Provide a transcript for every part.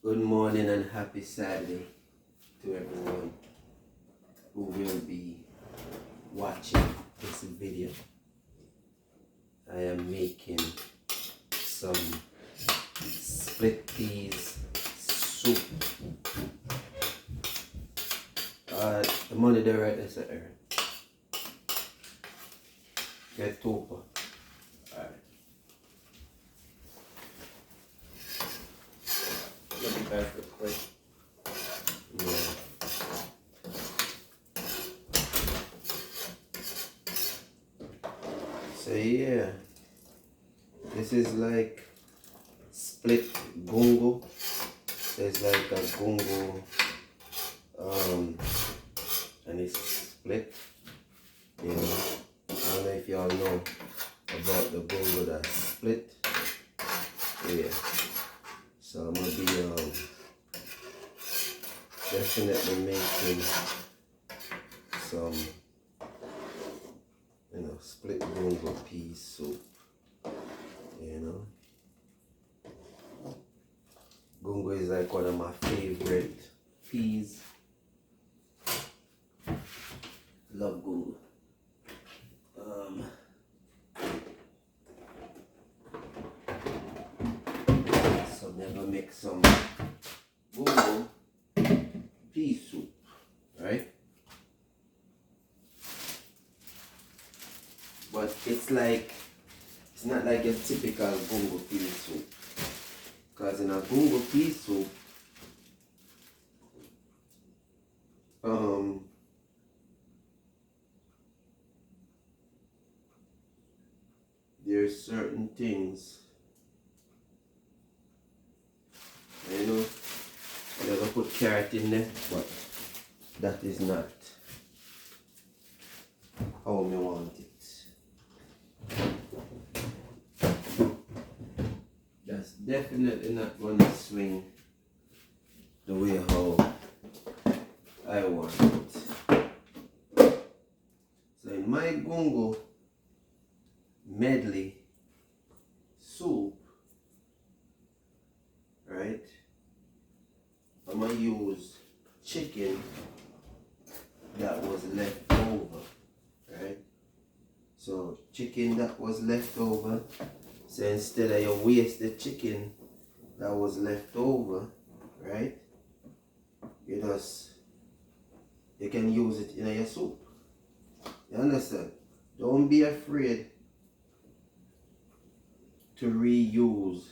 Good morning and happy Saturday to everyone who will be watching this video. I am making some split peas soup. The money there right there, Aaron. Get topa. Alright. Let me back real quick. Yeah. So yeah, this is like split gungo. So it's like a gungo, and it's split. You know, I don't know if y'all know about the gungo that's split. Yeah. So I'm gonna be definitely making some, split gungo pea soup. Gungo is like one of my favorite peas. Love gungo. So I'm gonna make some gungo pea soup, right? But it's not like your typical gungo pea soup. Because in a gungo pea soup, there's certain things, I'm gonna put carrot in there, but that is not how me want it. That's definitely not gonna swing the way how I want it. So in my gungo medley soup, right, I'm gonna use chicken that was left over, right? So chicken that was left over, so instead of you waste the chicken that was left over, right, you can use it in your soup. You understand? Don't be afraid to reuse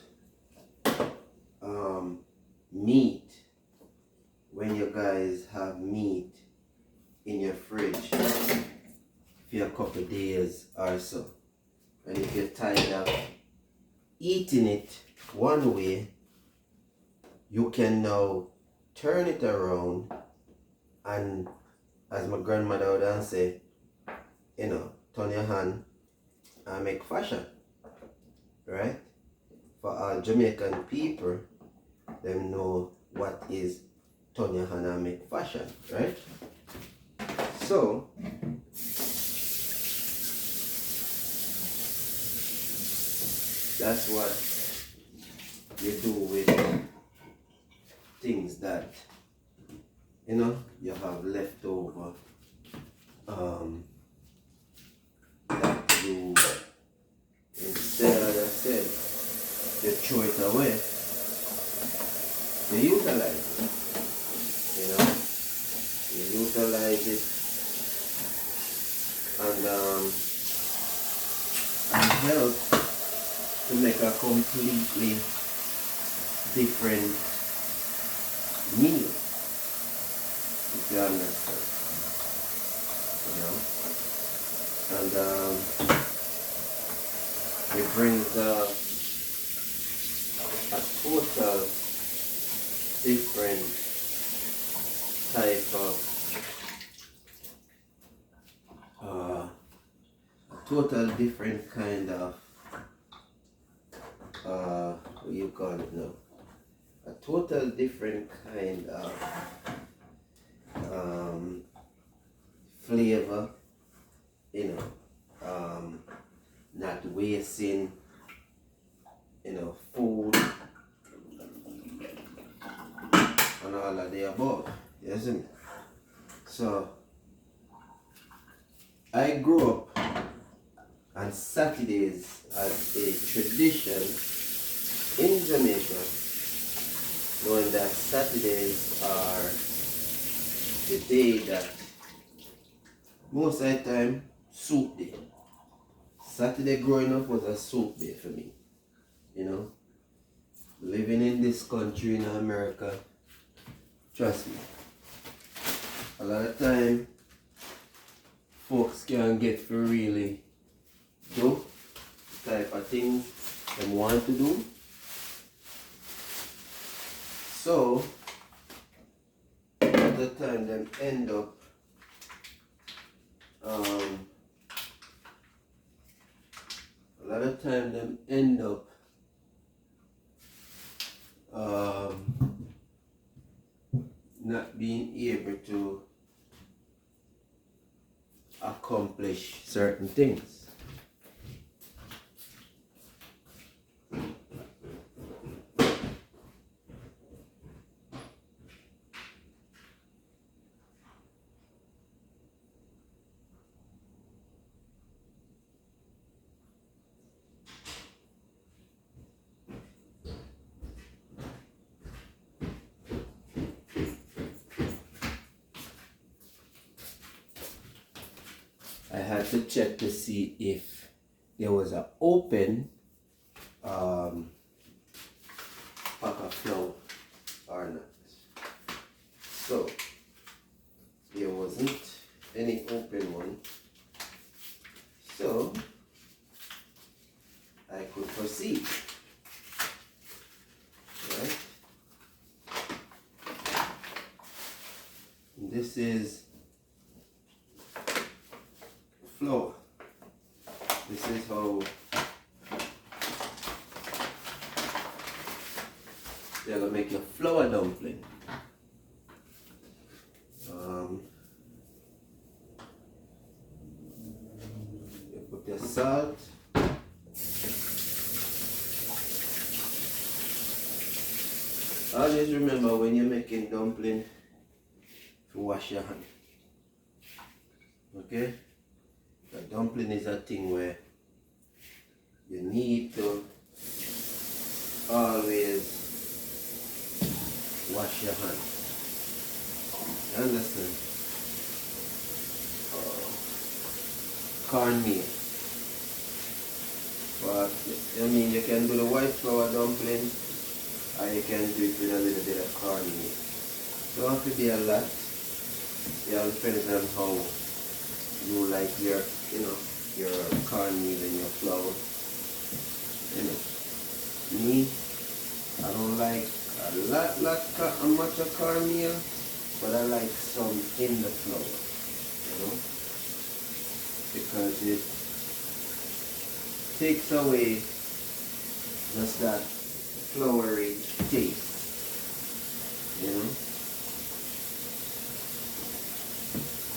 meat when you guys have meat in your fridge for a couple days or so. And if you're tired of eating it one way, you can now turn it around and, as my grandmother would say, turn your hand and make fashion, right? For our Jamaican people, them know what is turn your hand and make fashion, right? So that's what you do with things that you have left over, that you, instead, as I said, you throw it away, you utilize it. You utilize it and help to make a completely different meal, if you understand. And it brings a total different type of total different kind of what do you call it now? A total different kind of flavor, not wasting food, and all of the above. You see me? So I grew up on Saturdays as a tradition in Jamaica, knowing that Saturdays are the day that most of the time soup day. Saturday growing up was a soup day for me. You know, living in this country in America, trust me, a lot of time folks can't get to really do the type of things they want to do. So a lot of time them end up not being able to accomplish certain things. I had to check to see if there was an open pack of flour or not. So there wasn't any open one, so I could proceed. Right? This is flour. This is how they're gonna make your flour dumpling. You put your salt, always remember when you're making dumpling to wash your hand. Okay? The dumpling is a thing where you need to always wash your hands. You understand? Cornmeal. But I mean, you can do the white flour dumpling, or you can do it with a little bit of cornmeal. Don't have to be a lot. It all depends on how you like your, your cornmeal and your flour. You know, me, I don't like much of cornmeal, but I like some in the flour, because it takes away just that floury taste,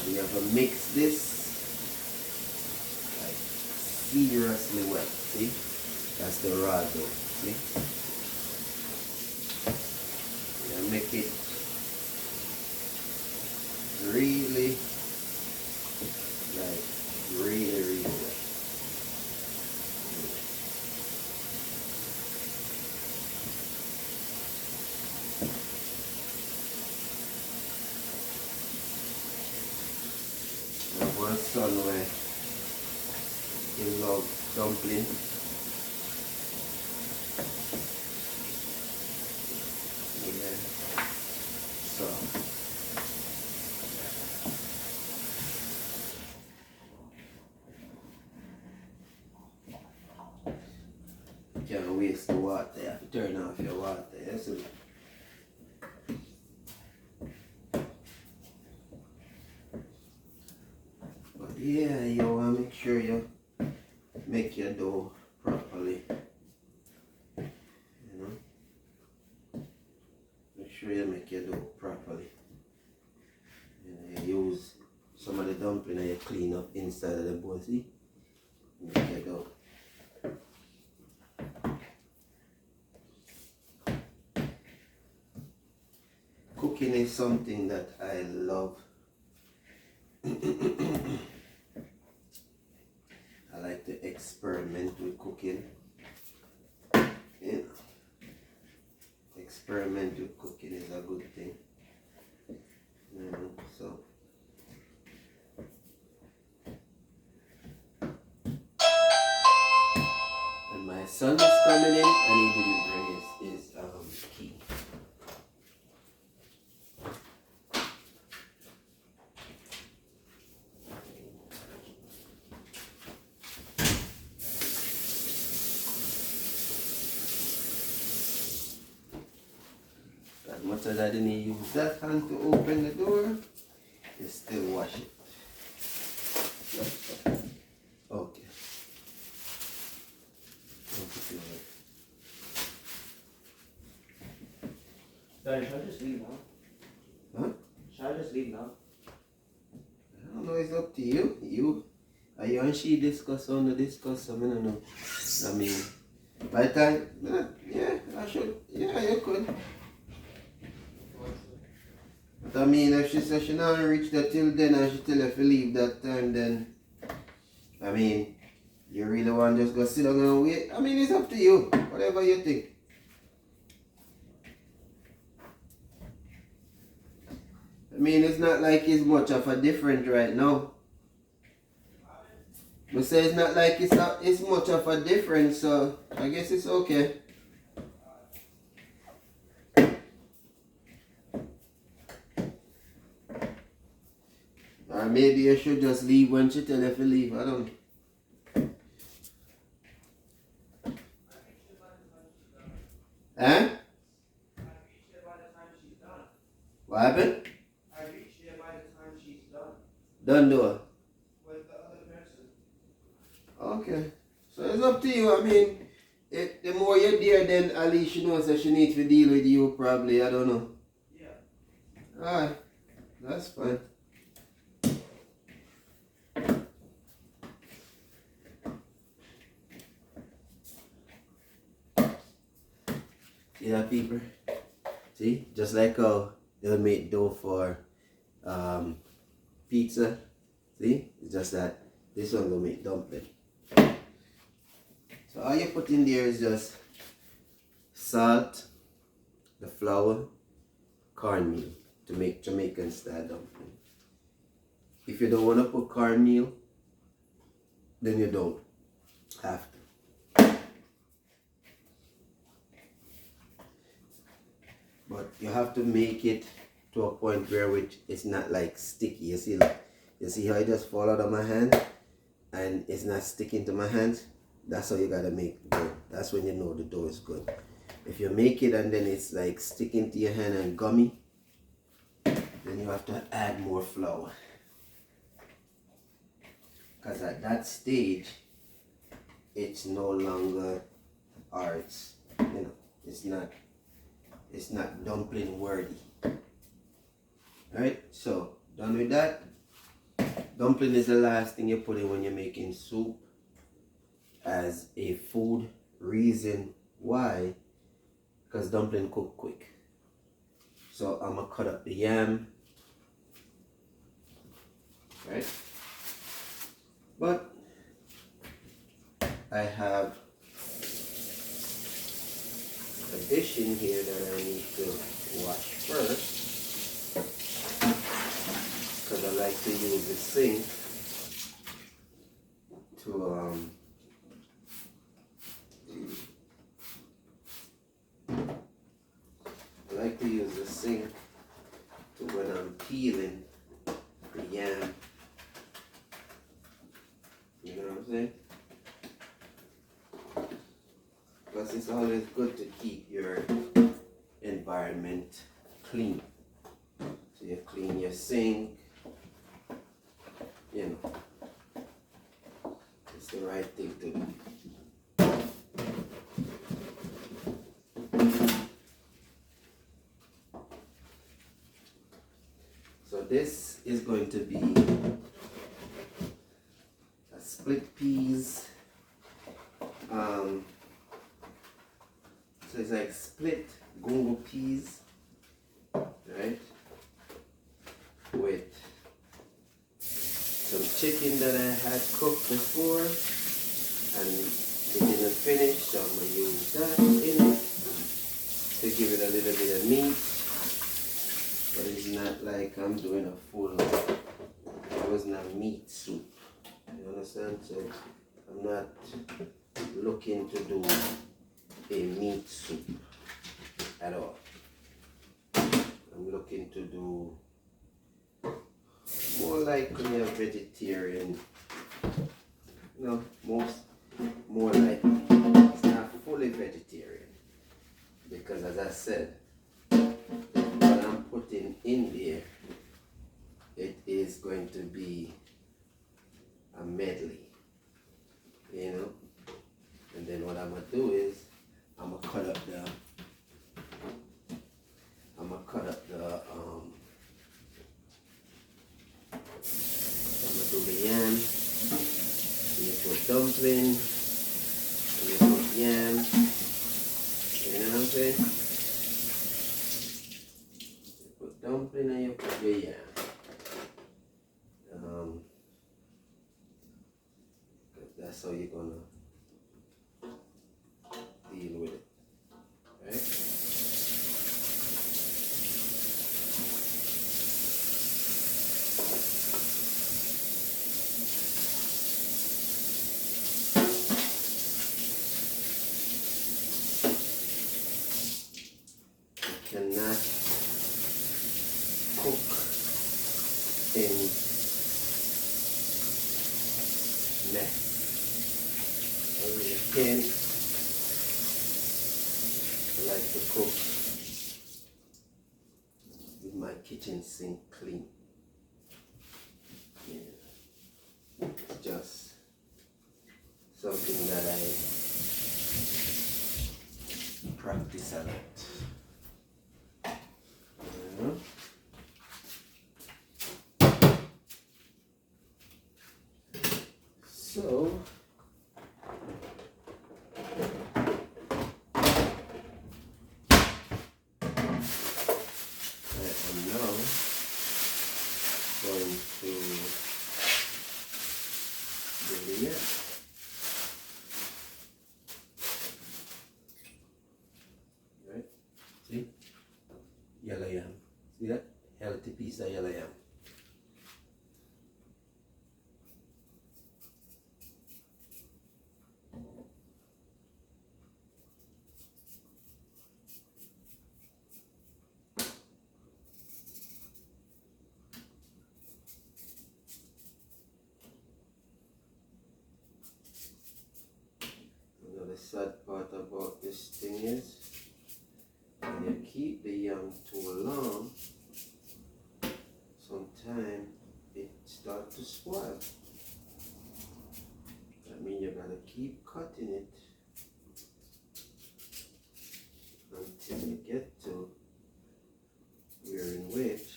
And you have to mix this like seriously well, see? That's the raw dough, see? You make it really, really well. I have one son where he loves dumpling. Yeah. So you can't waste the water. You have to turn off your water. Yes, sir. But yeah, you want to make sure you make your dough properly. Make sure you make your dough properly. You use some of the dumpling and you clean up inside of the bowl, see? Make your dough. cooking is something that I love. I like to experiment with cooking. Yeah. Experiment with cooking is a good thing. So and my son is coming in and he didn't bring his key. As much as I didn't use that hand to open the door, you still wash it. Okay. Daddy, should I just leave now? Huh? Should I just leave now? I don't know, it's up to you. Are you and she discuss on the discuss? I don't know. I mean, by the time, yeah, I should, yeah, you could. But I mean, if she says she not reach that till then and she tell you to leave that time, then, I mean, you really want to just go sit down and wait? I mean, it's up to you. Whatever you think. I mean, it's not like it's much of a difference right now. But say it's not like it's much of a difference, so I guess it's okay. Or maybe you should just leave when she tell you to leave. I don't know. Huh? What happened? I reached here by the time she's done. Done door. With the other person. Okay. So it's up to you. I mean, the more you're there, then at least she knows that she needs to deal with you probably. I don't know. Yeah. Alright. That's fine. See that, people? See? Just like how they'll make dough for pizza. See? It's just that this one will make dumpling. So all you put in there is just salt, the flour, cornmeal to make Jamaican style dumpling. If you don't want to put cornmeal, then you don't have to. But you have to make it to a point where it's not like sticky. You see how it just fall out of my hand and it's not sticking to my hands? That's how you gotta make the dough. That's when you know the dough is good. If you make it and then it's like sticking to your hand and gummy, then you have to add more flour. Because at that stage, it's no longer, or it's, it's not dumpling worthy. Alright, so done with that. Dumpling is the last thing you put in when you're making soup as a food reason why, because dumpling cook quick. So I'm gonna cut up the yam, right? But I have a dish in here that I need to wash first, because I like to use the sink to when I'm peeling the yam. You know what I'm saying? Plus it's always good to keep your environment clean. So you clean your sink, you know. It's the right thing to do. So this is going to be a split peas. So it's like split gungo peas, right? chicken that I had cooked before and it didn't finish, so I'm going to use that in it to give it a little bit of meat. But it's not like I'm doing a full, it wasn't a meat soup. You understand? So I'm not looking to do a meat soup at all. I'm looking to do more like when you're vegetarian. No, more like it's not fully vegetarian. Because as I said, what I'm putting in there, it is going to be a medley. You know? And then what I'm gonna do is I'm gonna cut up the I'm gonna do the yam, and you put dumpling, and you put yam, you know what I'm saying? You put dumpling and you put your yam. 'Cause that's how you're gonna deal with it, right? Cannot cook in mess. You can like to cook with my kitchen sink clean. Yeah. It's just something that I practice a lot. So I am now going to do the yam. Right? See? Yellow yam. See that? Healthy piece of yellow yam. The sad part about this thing is when you keep the yam too long, sometimes it starts to spoil. That means you gotta keep cutting it until you get to where in which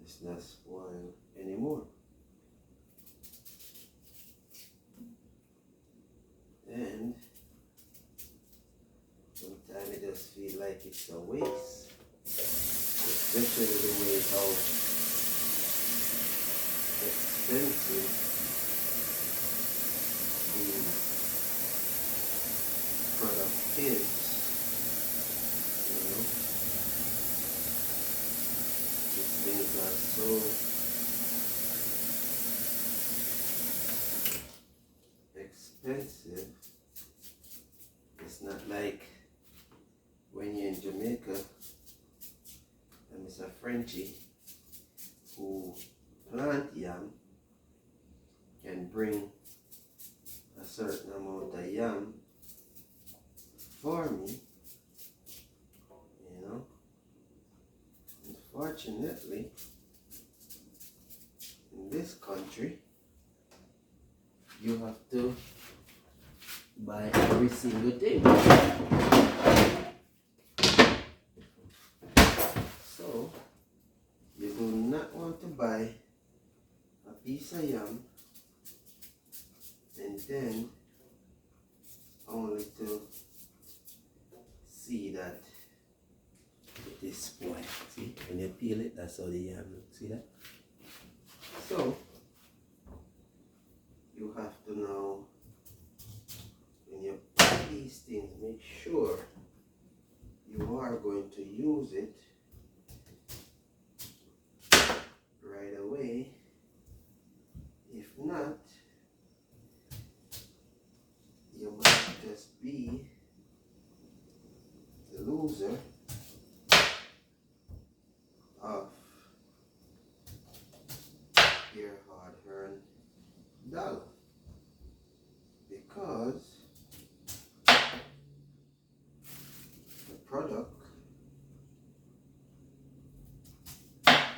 it's not spoiled anymore. And sometimes it just feels like it's a waste, especially the way how expensive the product is. You know, these things are so expensive. It's not like when you're in Jamaica and it's a Frenchie who plant yam can bring a certain amount of yam for me, you know. Unfortunately, in this country, you have to buy every single thing. So, you do not want to buy a piece of yam and then only to see that it is spoiled. See, when you peel it, that's how the yam looks. See that? So you have to now, when you buy these things, make sure you are going to use it right away. If not, you might just be the loser of your hard-earned dollar, because the product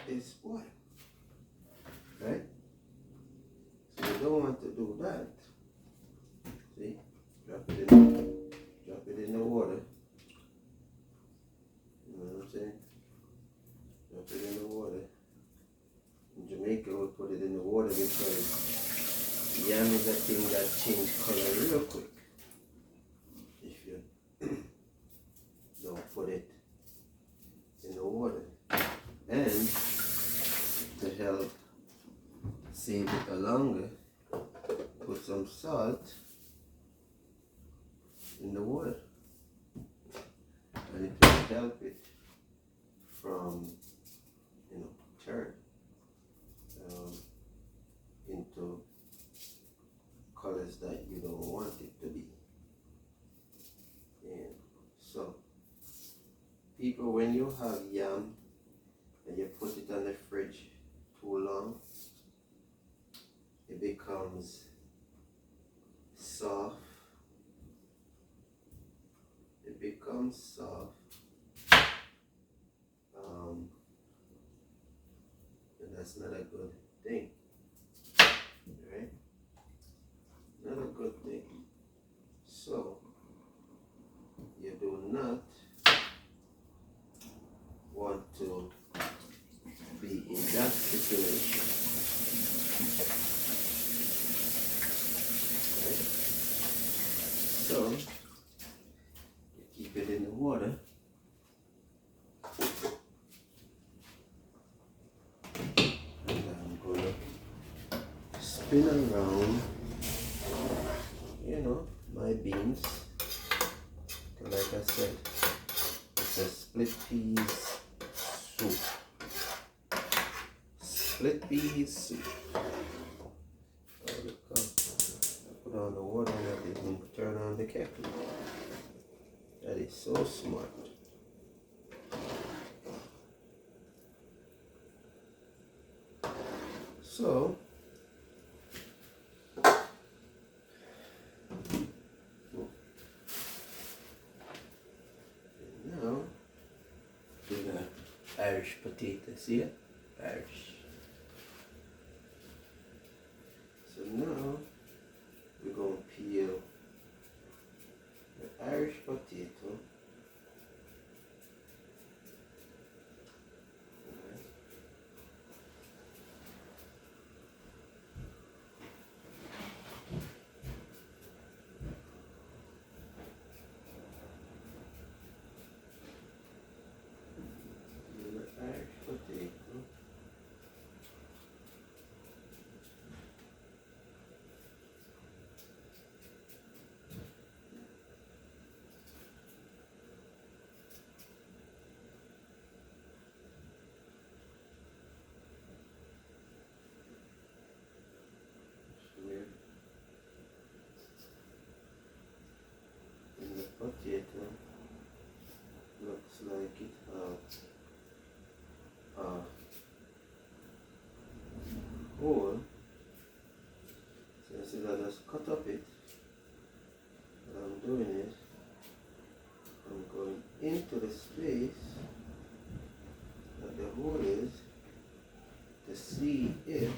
is spoiled, right? So you don't want to do that. See, drop it in the water. You know what I'm saying? Drop it in the water. In Jamaica, we put it in the water because yam is a thing that changes color real quick if you don't put it in the water. And to help save it longer, put some salt in the water, and it will help it from, turn into colors that you don't want it to be. And so, people, when you have yam and you put it on the fridge too long, it becomes soft. It becomes soft. And that's not a good thing. Right? Not a good thing. So, you do not want to be in that situation. Right? So, you keep it in the water. And I'm going to spin around, my beans. Like I said, it's a split peas soup. Split peas soup. Oh, look, I put on the water and I didn't turn on the kettle. That is so smart. So, now, do the Irish potatoes here. Irish. So now, we're going to peel the Irish potato. Irish potato. And the potato looks like it has a hole. So instead of just cut up it, what I'm doing is I'm going into the space that the hole is to see if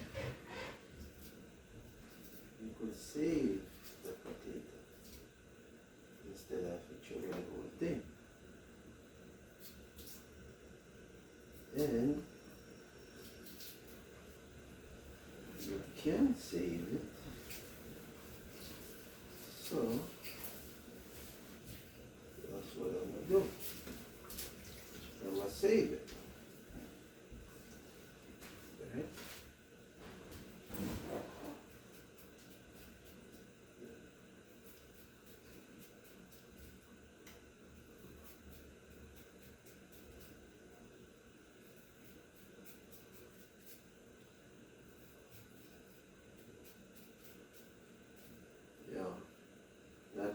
you could save the potato instead of throwing the whole thing. And you can save it. So that's what I'm gonna do. I'm gonna save it. Alright?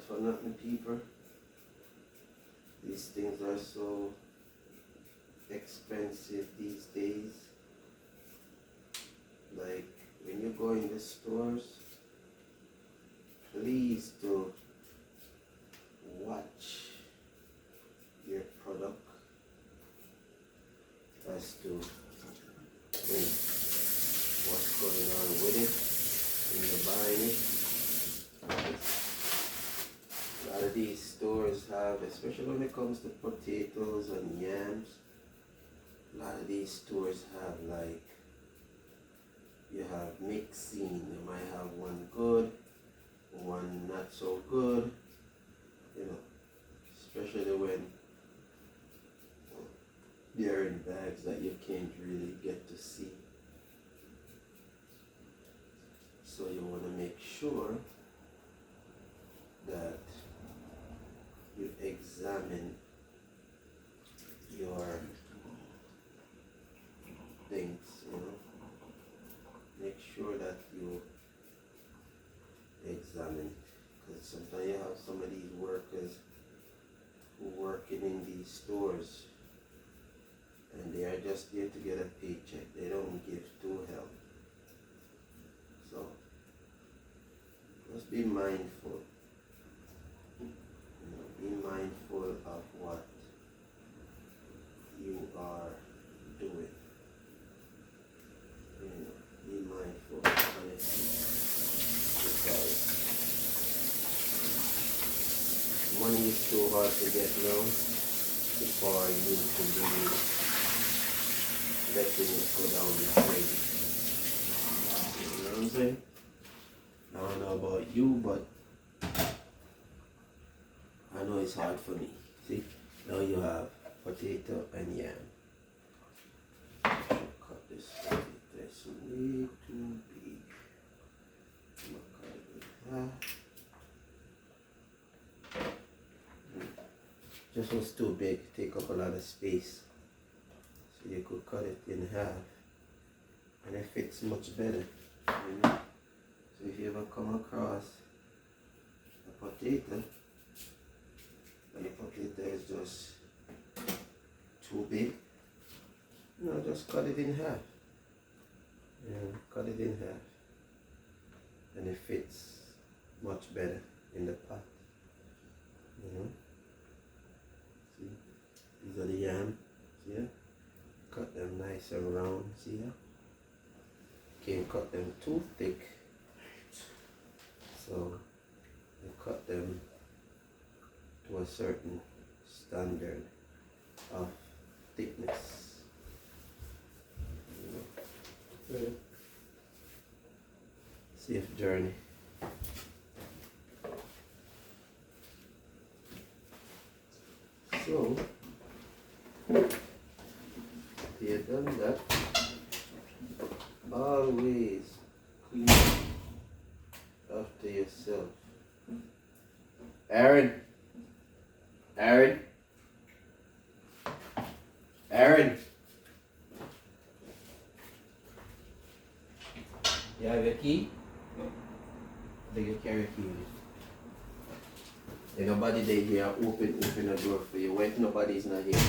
for nothing, people. These things are so expensive these days. Like when you go in the stores, please do watch your product as to what's going on with it when you're buying it. A lot of these stores have, especially when it comes to potatoes and yams, a lot of these stores have like, you have mixing. You might have one good, one not so good, you know, especially when they're in bags that you can't really get to see. So you want to make sure that you examine your things, you know. Make sure that you examine it, because sometimes you have some of these workers who working in these stores and they are just there to get a paycheck. They don't give two help. So just be mindful. You know, be mindful of what you are doing. You know, be mindful, honestly, because money is so hard to get now before you to be letting it go down the drain. You know what I'm saying? I don't know about you, but I know it's hard for me. See, now you have potato and yam. Cut this potato. It's way too big. I'm gonna cut it with that. Just was too big, take up a lot of space. So you could cut it in half and it fits much better. You know? So if you ever come across a potato, and the potato is just too big, you know, just cut it in half. Cut it in half. And it fits much better in the pot. You know? See? These are the yam. See? Yeah? Cut them nice and round. See? Yeah? Can't cut them too thick. So you cut them to a certain standard of thickness. You know? Safe journey. So you done that, always clean after yourself. Aaron. You have your key? I think you carry a key with you. There's nobody there here open the door for you when nobody's not here.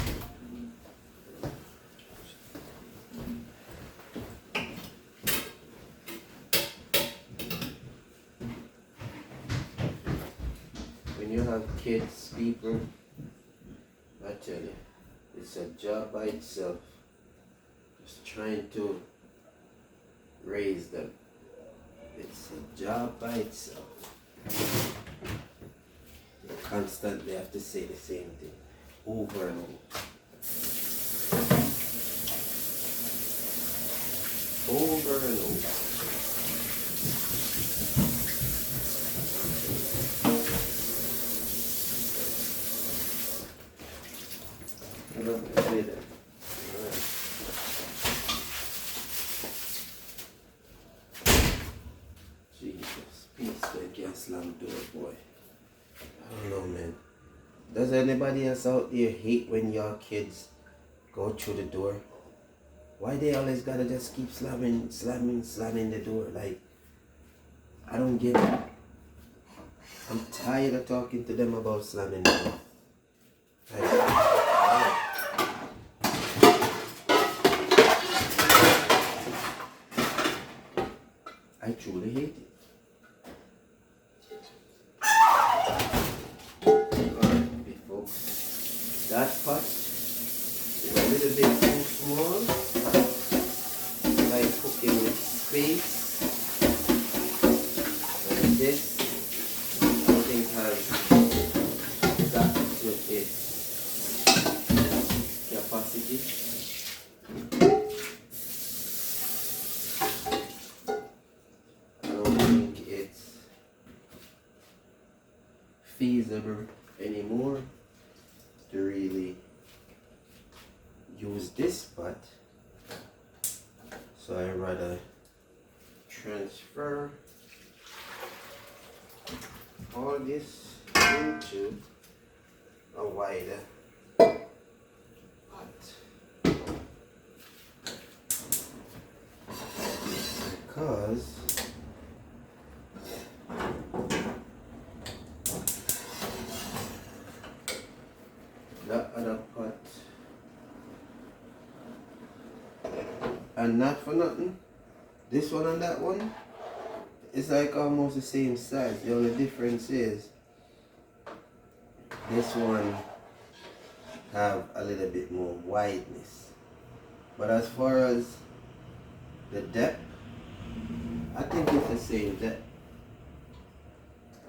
When you have kids, people, I tell you, it's a job by itself. Just trying to raise them. It's a job by itself. You constantly have to say the same thing over and over. Over and over. I love to say that. Jesus, peace, they can't slam door, boy. I don't know, man. Does anybody else out there hate when your kids go through the door? Why they always gotta just keep slamming the door? Like, I don't get it. I'm tired of talking to them about slamming down. I truly hate it. Alright, big folks. That pot is a little bit too small. Like cooking with space. And this, I think, has got to its capacity. I don't think it's feasible anymore to really use this pot, so I rather transfer all this into a wider pot, because that other pot, and not for nothing, this one and that one, it's like almost the same size. The only difference is this one have a little bit more wideness, but as far as the depth, I think it's the same depth.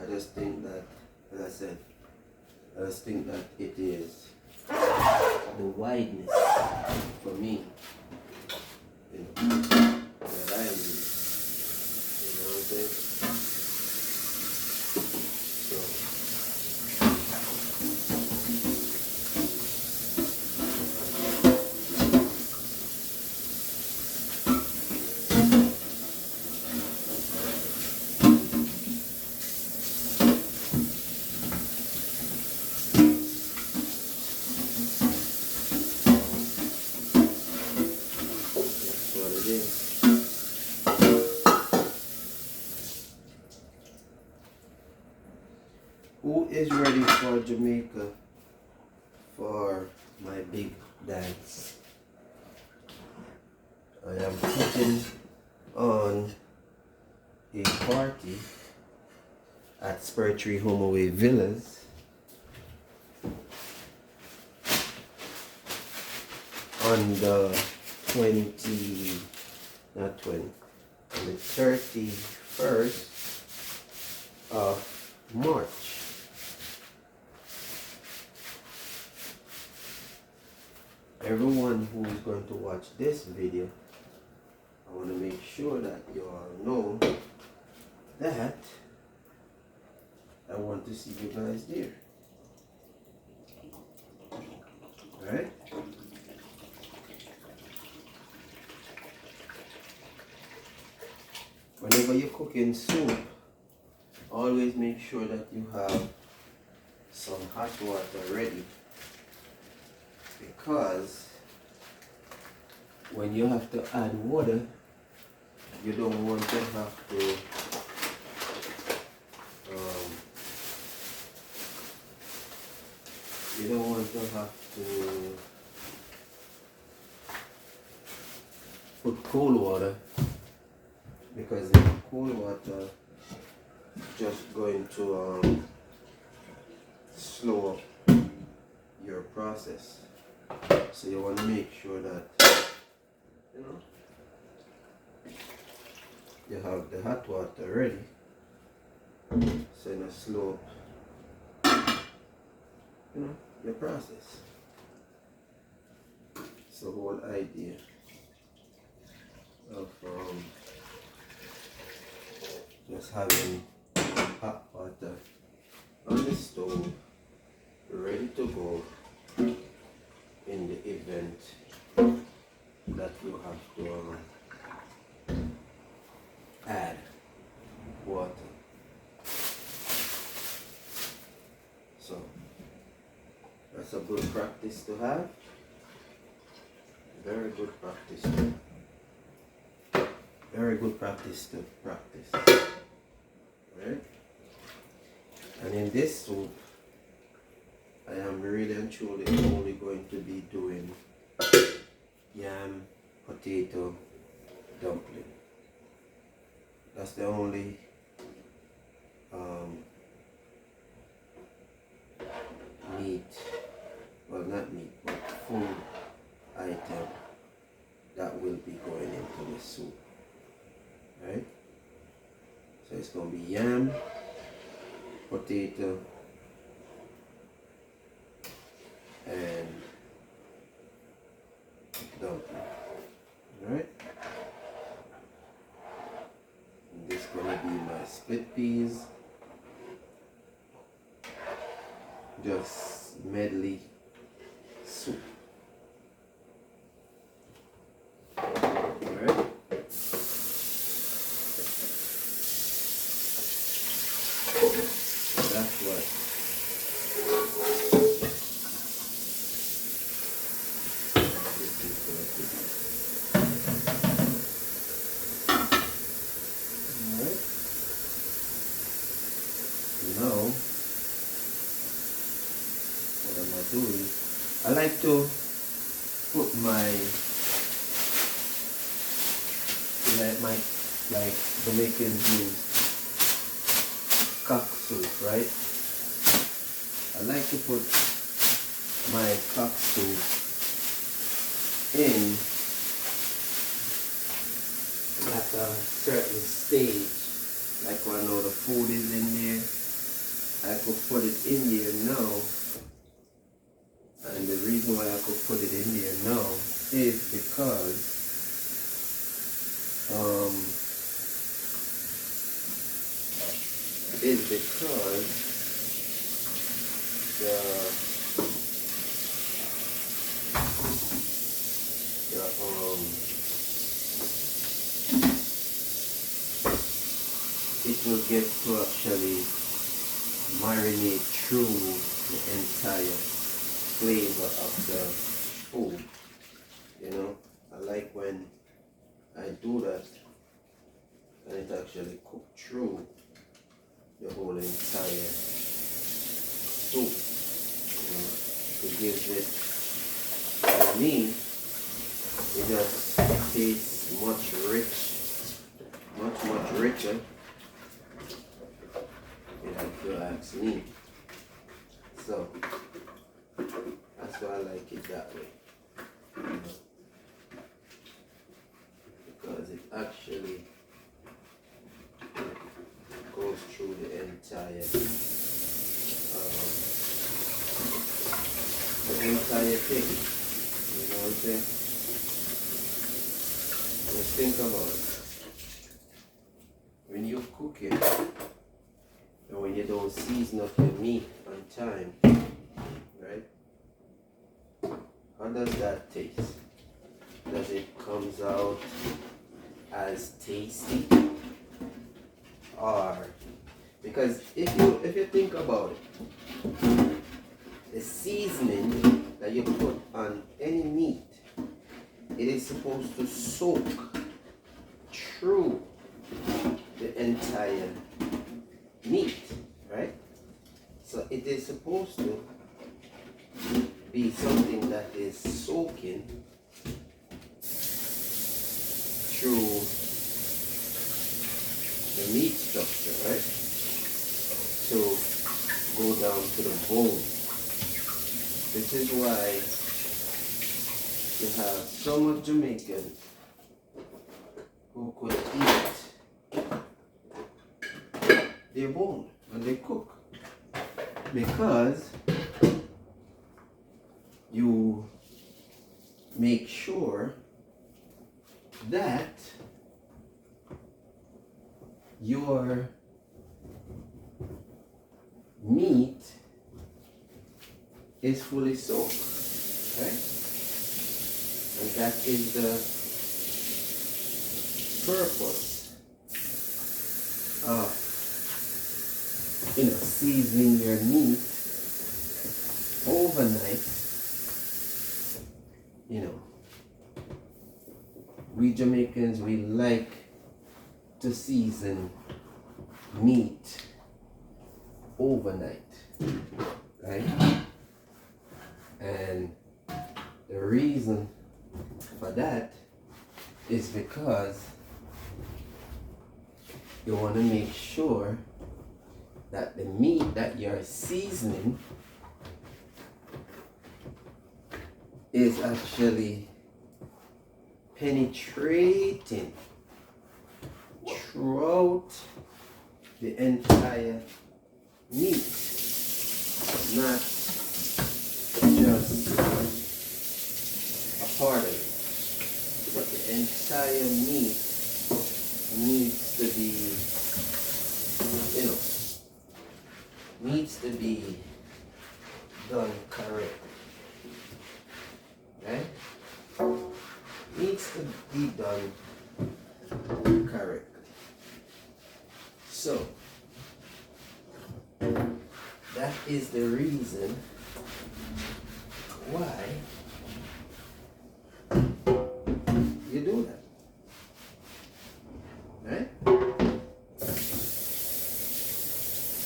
I just think that, as I said, I just think that it is the wideness for me, you know, that I use. You know what I'm saying? So that's what it is. Who is ready for Jamaica for my big dance? I am putting on a party at Spur Tree Homeaway Villas on the 31st of March. Everyone who is going to watch this video, I want to make sure that you all know that I want to see you guys there. Alright? Whenever you're cooking soup, always make sure that you have some hot water ready, because when you have to add water, you don't want to have to put cold water, because the cold water just going to slow up your process. So you want to make sure that, you know, you have the hot water ready, so you slow up, you know, your process. It's the whole idea of just having hot water on the stove ready to go in the event that you have to add water. So that's a good practice to have. Very good practice. Very good practice to practice. Right? And in this soup, I am really and truly only going to be doing yam, potato, dumpling. That's the only meat, well not meat, but food item that will be going into the soup. Right? So it's going to be yam, potato, and dumpling. Alright? And this is going to be my split peas. Just medley soup. Alright? That's what this is going to be. Alright? Now, what am I doing? I like to put like Jamaicans use cock soup, right? I like to put my cock soup in at a certain stage. Like when I know the food is in there, I could put it in there now. And the reason why I could put it in there now is because it will get to actually marinate through the entire flavor of the food. You know, I like when I do that and it actually cooks through the whole entire soup. You know, it gives it, for me, it just tastes much richer, if you ask me. So that's why I like it that way. You know, because it actually goes through the entire thing. You know what I'm saying? Just think about it. When you cook it, and when you don't season up your meat on time, right? How does that taste? Does it comes out as tasty? Or because if you think about it, the seasoning that you put on any meat, it is supposed to soak through the entire meat, right? So it is supposed to be something that is soaking through the meat structure, right? To go down to the bone. This is why you have some Jamaicans who could eat their bone when they cook, because you make sure that your meat is fully soaked, right? And that is the purpose of, seasoning your meat overnight. We Jamaicans, we like to season meat overnight, right? And the reason for that is because you want to make sure that the meat that you're seasoning is actually penetrating throughout the entire meat, not just a part of it, but the entire meat needs to be, needs to be done correctly, right? Needs to be done correctly. So, that is the reason why you do that, right?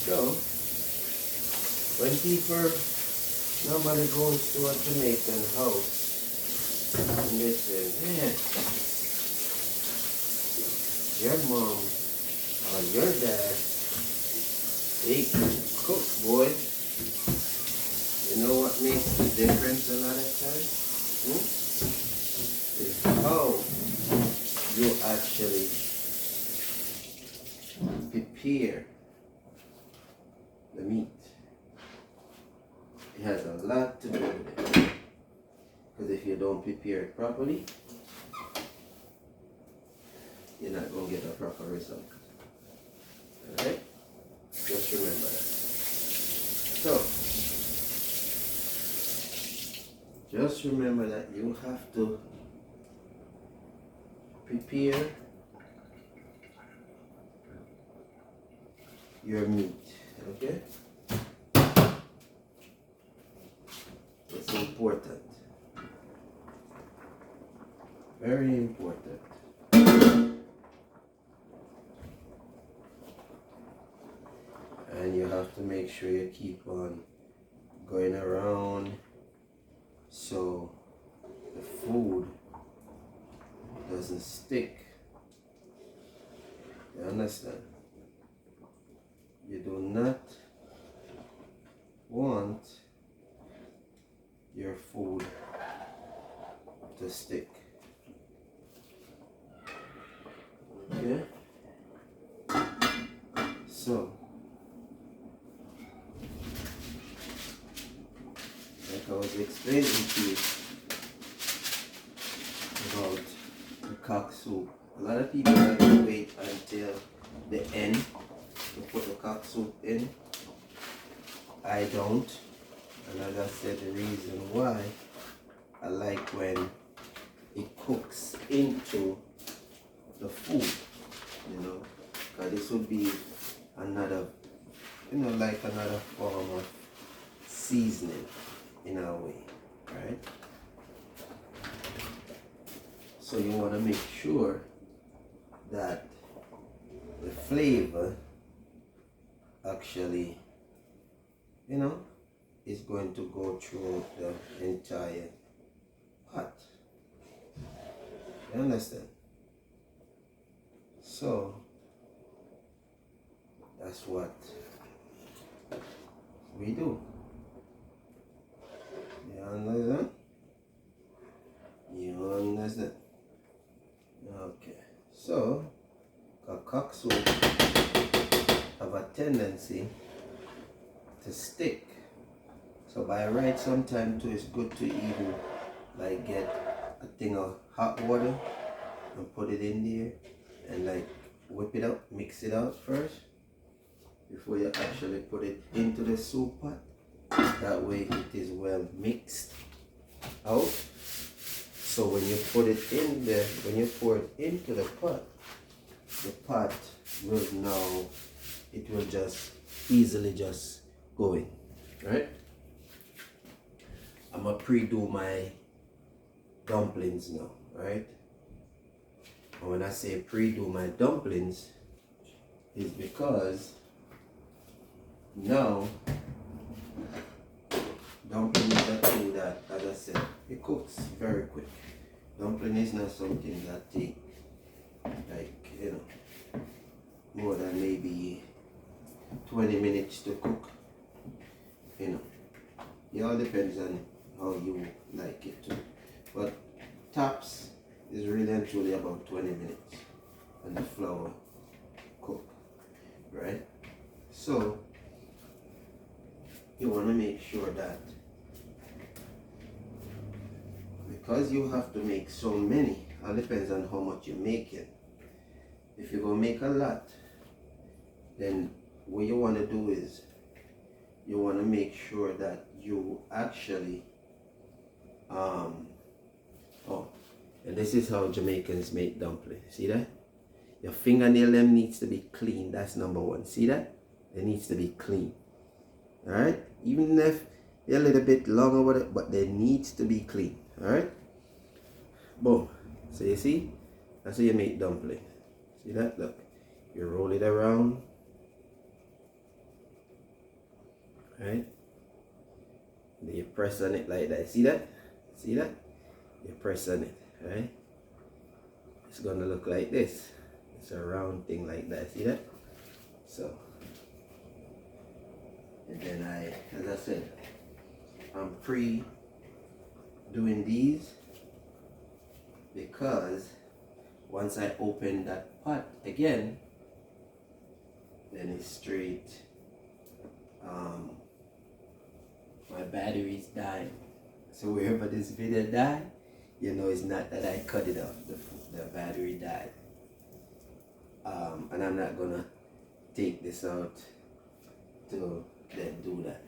So, when people normally goes to a Jamaican house and they say, man, your mom or your dad, they can cook, boy. You know what makes the difference a lot of times? Is how you actually prepare the meat. It has a lot to do with it. Because if you don't prepare it properly, you're not going to get a proper result. Alright? Just remember that. So, just remember that you have to prepare your meat. Okay? It's important. Very important. And you have to make sure you keep on going around so the food doesn't stick. You understand? You do not want your food to stick. Okay? So, like I was explaining to you about the cock soup. A lot of people like to wait until the end to put the cock soup in. I don't. And as I said, the reason why I like when it cooks into the food, because this would be another, like another form of seasoning in a way, right? So you want to make sure that the flavor actually, is going to go through the entire pot. You understand? So that's what we do. You understand? You understand? Okay. So cock soup have a tendency to stick. So by right, sometimes too, it's good to even like get a thing of hot water and put it in there and like whip it up, mix it out first before you actually put it into the soup pot. That way it is well mixed out. So when you put it in there, when you pour it into the pot will now, it will just easily just go in, right? I'm gonna pre-do my dumplings now, right? And when I say pre-do my dumplings, is because Now, dumpling is a thing that, as I said, it cooks very quick. Dumpling is not something that take more than maybe 20 minutes to cook. It all depends on how you like it too. But tops is really and truly about 20 minutes and the flour cook, right? So you want to make sure that because you have to make so many, it depends on how much you make it. If you're going to make a lot, then what you want to do is you want to make sure that you actually and this is how Jamaicans make dumplings. See that? Your fingernail them needs to be clean. That's number one. See that? It needs to be clean. Alright? Even if they're a little bit longer with it, but they needs to be clean. Alright? Boom. So you see? That's how you make dumpling. See that? Look. You roll it around. Right? Then you press on it like that. See that? See that? You press on it, right? It's gonna look like this. It's a round thing like that. See that? So, and then as I said, I'm doing these because once I open that pot again, then it's straight. My battery's dying. So wherever this video died, you know it's not that I cut it off. The battery died. And I'm not gonna take this out to then do that.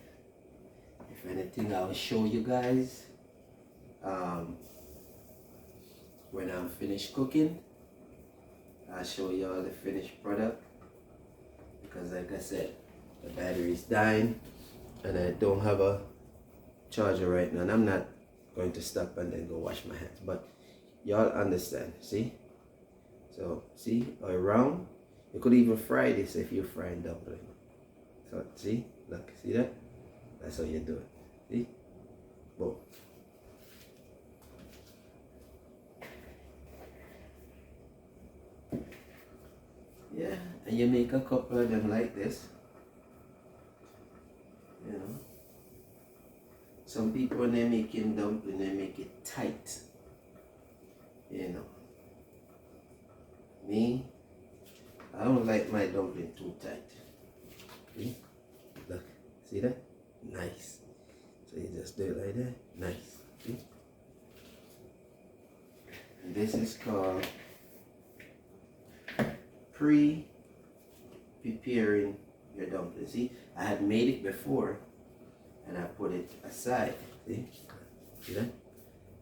If anything, I'll show you guys when I'm finished cooking. I'll show you all the finished product because like I said, the battery is dying and I don't have a charger right now, and I'm not going to stop and then go wash my hands, but y'all understand. See? So see, around, you could even fry this if you're frying dumpling. So see, look, see that? That's how you do it. See? Boom. Yeah, and you make a couple of them like this. You know, some people when they're making dumpling, they make it tight. You know, me, I don't like my dumpling too tight. See? Look, see that? Nice. So you just do it like that. Nice. See? And this is called preparing your dumpling. See, I had made it before and I put it aside. See that?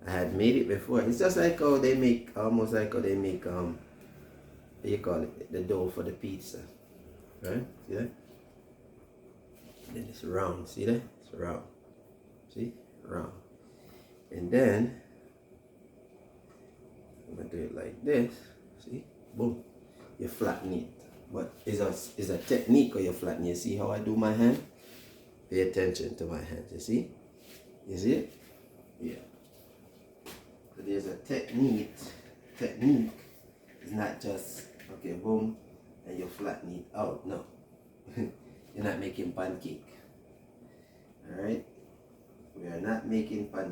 I had made it before. It's just like how they make, almost like how they make what you call it, the dough for the pizza, right? See that? Then it's round. See that? It's round. See, round. And then I'm gonna do it like this. See, boom. You flatten it. But it's a technique how you flatten. You see how I do my hand? Pay attention to my hands. You see? You see it? Yeah. So there's a technique. Technique is not just okay, boom, and you flatten it out. No. You're not making pancake. Alright? We are not making pancake.